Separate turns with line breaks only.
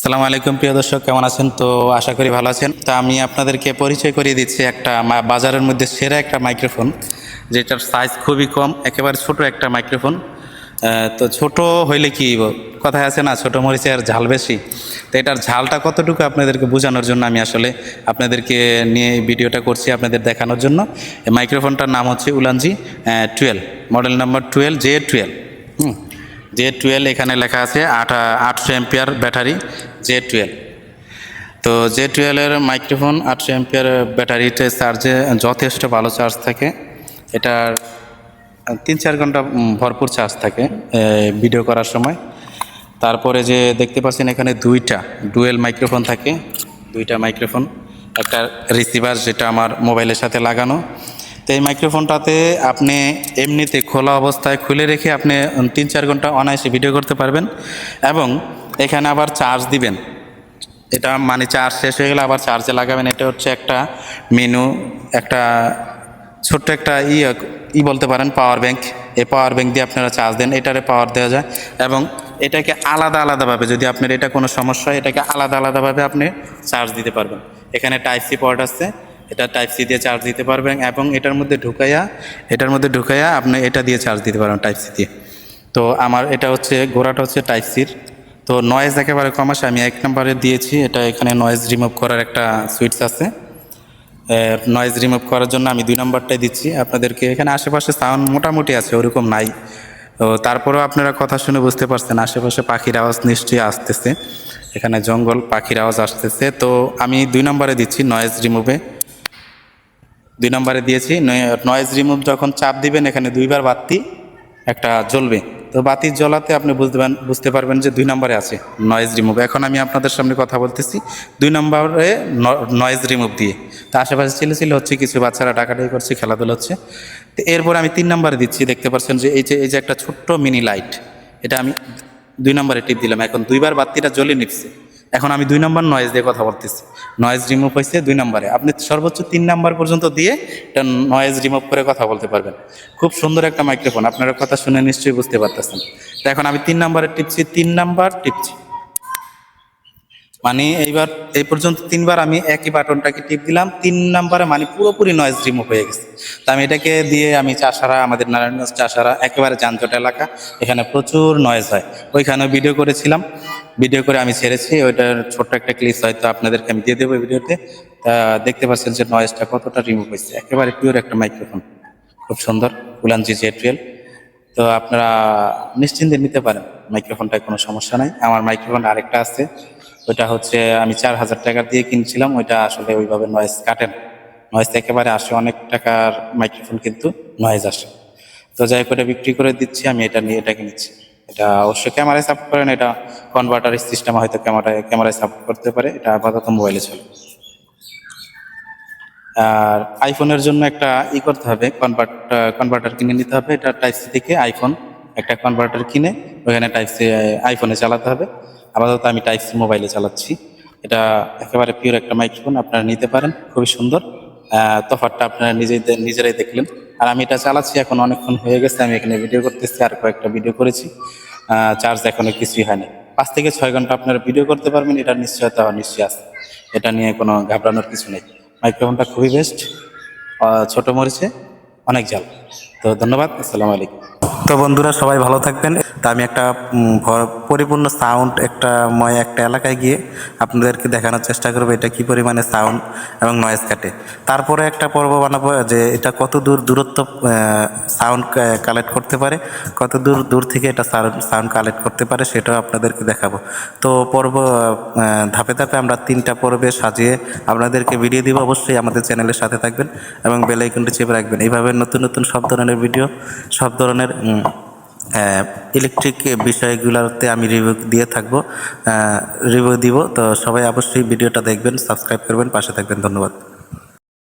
আসসালামু আলাইকুম প্রিয় দর্শক, কেমন আছেন? তো আশা করি ভালো আছেন। তো আমি আপনাদেরকে পরিচয় করিয়ে দিচ্ছি একটা বাজারের মধ্যে সেরা একটা মাইক্রোফোন, যেটার সাইজ খুবই কম, একেবারে ছোট একটা মাইক্রোফোন। তো ছোট হইলে কি কথায় আছে না, ছোট মরিচের ঝাল বেশি। তো এটার ঝালটা কতটুকু আপনাদেরকে বোঝানোর জন্য আমি আসলে আপনাদেরকে নিয়ে এই ভিডিওটা করছি, আপনাদের দেখানোর জন্য। এই মাইক্রোফোনটার নাম হচ্ছে Ulanzi 12, model number 12J12। J12 এখানে লেখা আছে 800 এম্পিয়ার ব্যাটারি J12। তো J12 মাইক্রোফোন 800 এম্পিয়ার ব্যাটারিতে চার্জে যথেষ্ট ভালো চার্জ থাকে। এটার 3-4 ঘন্টা ভরপুর চার্জ থাকে ভিডিও করার সময়। তারপরে যে দেখতে পাচ্ছেন এখানে দুইটা ডুয়েল মাইক্রোফোন থাকে, দুইটা মাইক্রোফোন, একটা রিসিভার যেটা আমার মোবাইলের সাথে লাগানো। তো এই মাইক্রোফোনটাতে আপনি এমনিতে খোলা অবস্থায় খুলে রেখে আপনি 3-4 ঘন্টা অনায়াসে ভিডিও করতে পারবেন। এবং এখানে আবার চার্জ দিবেন, এটা মানে চার্জ শেষ হয়ে গেলে আবার চার্জে লাগাবেন। এটা হচ্ছে একটা মেনু, একটা ছোট্ট একটা বলতে পারেন পাওয়ার ব্যাংক। এই পাওয়ার ব্যাংক দিয়ে আপনারা চার্জ দেন, এটারে পাওয়ার দেওয়া যায়। এবং এটাকে আলাদা আলাদাভাবে, যদি আপনার এটা কোনো সমস্যা হয়, এটাকে আলাদা আলাদাভাবে আপনি চার্জ দিতে পারবেন। এখানে টাইপ সি পোর্ট আছে, এটা টাইপ সি দিয়ে চার্জ দিতে পারবেন। এবং এটার মধ্যে ঢুকাইয়া আপনি এটা দিয়ে চার্জ দিতে পারবেন টাইপ সি দিয়ে। তো আমার এটা হচ্ছে গোড়াটা হচ্ছে টাইপ সির। তো নয়েজ একেবারে কম আসে, আমি 1 নম্বরে দিয়েছি। এটা এখানে নয়েজ রিমুভ করার একটা সুইচ আছে, নয়েজ রিমুভ করার জন্য আমি 2 নম্বরটাই দিচ্ছি আপনাদেরকে। এখানে আশেপাশে সাউন্ড মোটামুটি আছে, ওরকম নাই। তো তারপরেও আপনারা কথা শুনে বুঝতে পারছেন আশেপাশে পাখির আওয়াজ নিশ্চয়ই আসতেছে, এখানে জঙ্গল, পাখির আওয়াজ আসতেছে। তো আমি 2 নম্বরে দিচ্ছি নয়েজ রিমুভে, 2 নম্বরে দিয়েছি। নয়েজ রিমুভ যখন চাপ দিবেন এখানে 2বার বাতি একটা জ্বলবে। তো বাতি জ্বলাতে আপনি বুঝতে পারবেন যে 2 নম্বরে আছে নয়েজ রিমুভ। এখন আমি আপনাদের সামনে কথা বলতেছি 2 নম্বরে নয়েজ রিমুভ দিয়ে। তো আশেপাশে ছিল হচ্ছে, কিছু বাচ্চারা ডাকাডাকি করছে, খেলাধুলা হচ্ছে। তো এরপর আমি 3 নম্বরে দিচ্ছি, দেখতে পাচ্ছেন যে এই যে একটা ছোট্ট মিনি লাইট, এটা আমি 2 নম্বরে টিপ দিলাম। এখন 2বার বাতিটা জ্বলে নিচ্ছে। এখন আমি 2 নম্বর নয়েজ দিয়ে কথা বলতেছি, নয়েজ রিমুভ হয়েছে 2 নম্বরে। আপনি সর্বোচ্চ 3 নম্বর পর্যন্ত দিয়ে এটা নয়েজ রিমুভ করে কথা বলতে পারবেন। খুব সুন্দর একটা মাইক্রোফোন, আপনারা কথা শুনে নিশ্চয়ই বুঝতে পারতেছেন। তো এখন আমি 3 নম্বরে টিপছি, 3 নাম্বার টিপছি, মানে এইবার এই পর্যন্ত 3বার আমি একই বাটনটাকে টিপ দিলাম। 3 নম্বরে মানে পুরোপুরি নয়েজ রিমুভ হয়ে গেছে। তো আমি এটাকে দিয়ে আমি চাষারা, আমাদের নারায়ণগঞ্জ চাষারা একেবারে যানজট এলাকা, এখানে প্রচুর নয়েজ হয়, ওইখানেও ভিডিও করেছিলাম, ভিডিও করে আমি ছেড়েছি। ওইটার ছোট্ট একটা ক্লিপ হয়তো আপনাদেরকে আমি দিয়ে দেবো ভিডিওতে। তা দেখতে পাচ্ছেন যে নয়েজটা কতটা রিমুভ হয়েছে, একেবারে পিওর একটা মাইক্রোফোন, খুব সুন্দর উলানজি J12। তো আপনারা নিশ্চিন্তে নিতে পারেন মাইক্রোফোনটায়, কোনো সমস্যা নাই। আমার মাইক্রোফোন আরেকটা আছে, ওইটা হচ্ছে আমি 4000 টাকা দিয়ে কিনছিলাম। ওইটা আসলে ওইভাবে নয়েজ কাটে না, নয়েজ একেবারে আসে, অনেক টাকার মাইক্রোফোন কিন্তু নয়েজ আসে। তো যাই করে বিক্রি করে দিচ্ছি, আমি এটা নিয়ে এটাকে নিচ্ছি। এটা অবশ্যই ক্যামেরায় সাপোর্ট করে না, এটা কনভার্টার সিস্টেম হয়তো ক্যামেরায় সাপোর্ট করতে পারে, এটা আপাতত মোবাইলে চলে। আর আইফোনের জন্য একটা করতে হবে, কনভার্টার কিনে নিতে হবে। এটা টাইপ সি থেকে আইফোন একটা কনভার্টার কিনে ওখানে টাইপ সি আইফোনে চালাতে হবে। আপাতত আমি টাইপ সি মোবাইলে চালাচ্ছি। এটা একেবারে পিওর একটা মাইক্রোফোন, আপনারা নিতে পারেন, খুবই সুন্দর। তফাৎটা আপনারা নিজেরাই দেখলেন। আর আমি এটা চালাচ্ছি এখন অনেকক্ষণ হয়ে গেছে, আমি এখানে ভিডিও করতেছি, আর কয়েকটা ভিডিও করেছি। চার্জ এখনো কিছুই হয়নি। 5 থেকে 6 ঘন্টা আপনারা ভিডিও করতে পারবেন, এটার নিশ্চয়তা নিশ্চয়ই আছে, এটা নিয়ে কোনো ঘাবড়ানোর কিছু নেই। মাইক্রোফোনটা খুবই বেস্ট, ছোট মরিচে অনেক জাল। তো ধন্যবাদ, আসসালামু আলাইকুম।
তো বন্ধুরা সবাই ভালো থাকবেন। তা আমি একটা পরিপূর্ণ সাউন্ড একটা এলাকায় গিয়ে আপনাদেরকে দেখানোর চেষ্টা করবো এটা কি পরিমাণে সাউন্ড এবং নয়েজ কাটে। তারপরে একটা পর্ব বানাবো যে এটা কত দূরত্ব সাউন্ড কালেক্ট করতে পারে, কত দূর থেকে এটা সাউন্ড কালেক্ট করতে পারে, সেটাও আপনাদেরকে দেখাবো। তো পর্ব ধাপে ধাপে আমরা 3টা পর্বে সাজিয়ে আপনাদেরকে ভিডিও দিব। অবশ্যই আমাদের চ্যানেলের সাথে থাকবেন এবং বেল আইকনটি চেপে রাখবেন। এইভাবে নতুন নতুন সব ধরনের ভিডিও, সব ধরনের ইলেকট্রিক বিষয়গুলোতে আমি রিভিউ দিব। তো সবাই অবশ্যই ভিডিওটা দেখবেন, সাবস্ক্রাইব করবেন, পাশে থাকবেন। ধন্যবাদ।